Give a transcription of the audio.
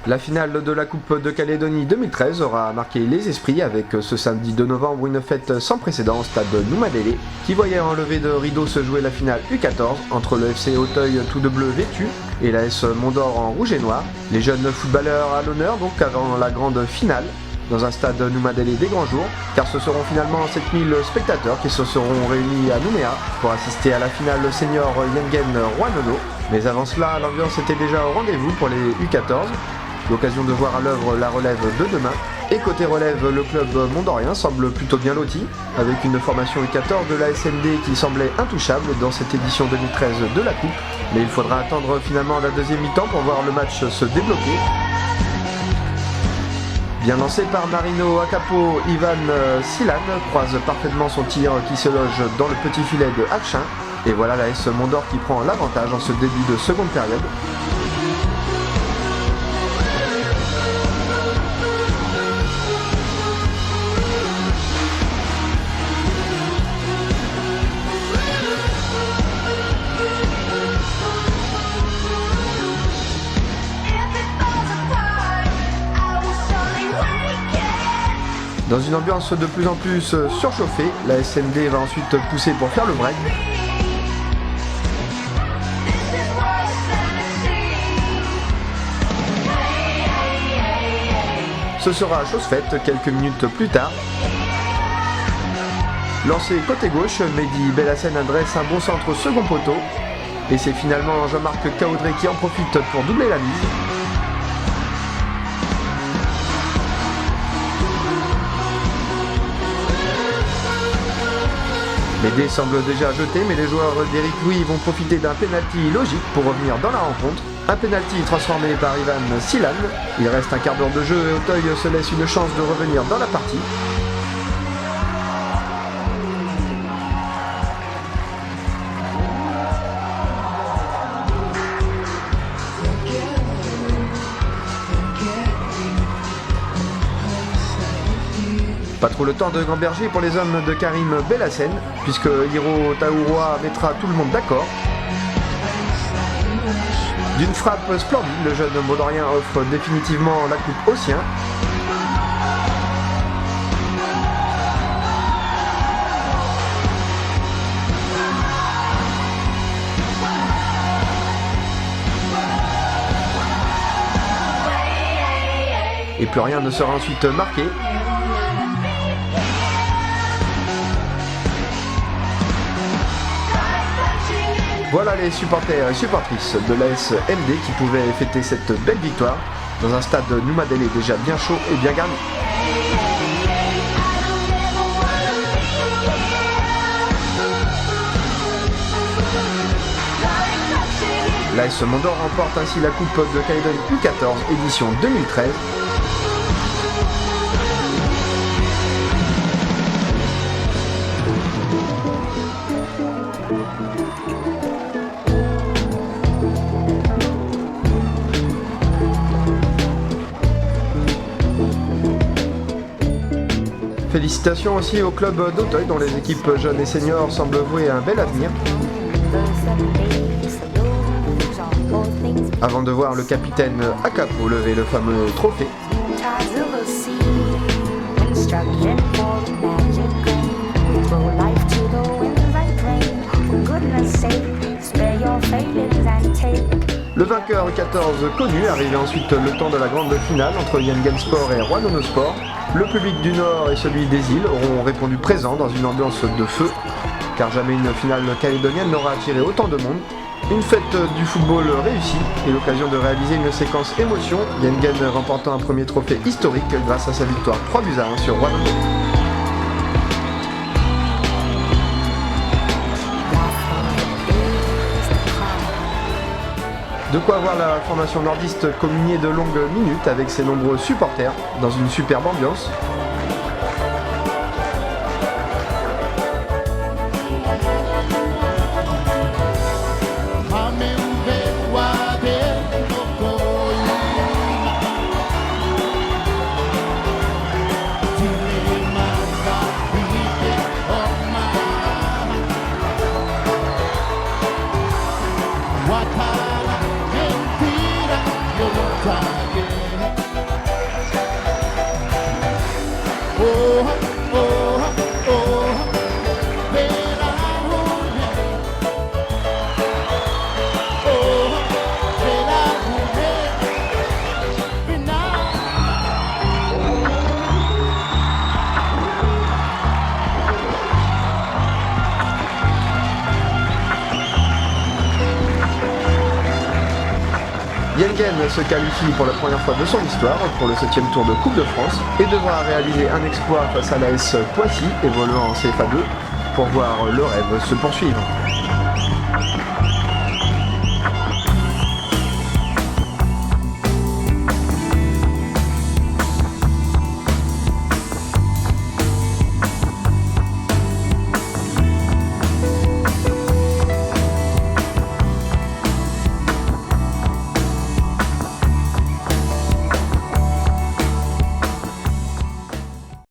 La finale de la Coupe de Calédonie 2013 aura marqué les esprits avec ce samedi 2 novembre une fête sans précédent au stade Noumadélé qui voyait en levée de rideau se jouer la finale U14 entre le FC Auteuil tout de bleu vêtu et l'AS Mont-d'Or en rouge et noir. Les jeunes footballeurs à l'honneur donc avant la grande finale dans un stade Noumadélé des grands jours car ce seront finalement 7000 spectateurs qui se seront réunis à Nouméa pour assister à la finale senior Yengen Roanono. Mais avant cela, l'ambiance était déjà au rendez-vous pour les U14. L'occasion de voir à l'œuvre la relève de demain. Et côté relève, le club mondorien semble plutôt bien loti, avec une formation U14 de la SND qui semblait intouchable dans cette édition 2013 de la Coupe. Mais il faudra attendre finalement la deuxième mi-temps pour voir le match se débloquer. Bien lancé par Marino Acapo, Ivan Silan croise parfaitement son tir qui se loge dans le petit filet de Hatchin. Et voilà la S Mont-d'Or qui prend l'avantage en ce début de seconde période. Dans une ambiance de plus en plus surchauffée, la SND va ensuite pousser pour faire le break. Ce sera chose faite quelques minutes plus tard. Lancé côté gauche, Mehdi Bellassène adresse un bon centre au second poteau. Et c'est finalement Jean-Marc Caudré qui en profite pour doubler la mise. Les dés semblent déjà jetés, mais les joueurs d'Éric Louis vont profiter d'un pénalty logique pour revenir dans la rencontre. Un pénalty transformé par Ivan Silan. Il reste un quart d'heure de jeu et Auteuil se laisse une chance de revenir dans la partie. Pas trop le temps de gamberger pour les hommes de Karim Bellassène, puisque Hiro Taouroa mettra tout le monde d'accord. D'une frappe splendide, le jeune Mondorien offre définitivement la coupe aux siens. Et plus rien ne sera ensuite marqué. Voilà les supporters et supportrices de l'AS MD qui pouvaient fêter cette belle victoire dans un stade Noumadélé déjà bien chaud et bien garni. L'AS Mont-d'Or remporte ainsi la Coupe de Calédonie U14 édition 2013. Félicitations aussi au club d'Auteuil dont les équipes jeunes et seniors semblent vouer un bel avenir. Avant de voir le capitaine Acapo lever le fameux trophée. Le vainqueur 14 connu, arrivé ensuite le temps de la grande finale entre Yengen Sport et Roanono Sport. Le public du Nord et celui des îles auront répondu présent dans une ambiance de feu, car jamais une finale calédonienne n'aura attiré autant de monde. Une fête du football réussie et l'occasion de réaliser une séquence émotion, Yengen remportant un premier trophée historique grâce à sa victoire 3-1 sur Roanono. De quoi voir la formation nordiste communier de longues minutes avec ses nombreux supporters dans une superbe ambiance. Yengen se qualifie pour la première fois de son histoire pour le 7e tour de Coupe de France et devra réaliser un exploit face à l'AS Poissy évoluant en CFA2 pour voir le rêve se poursuivre.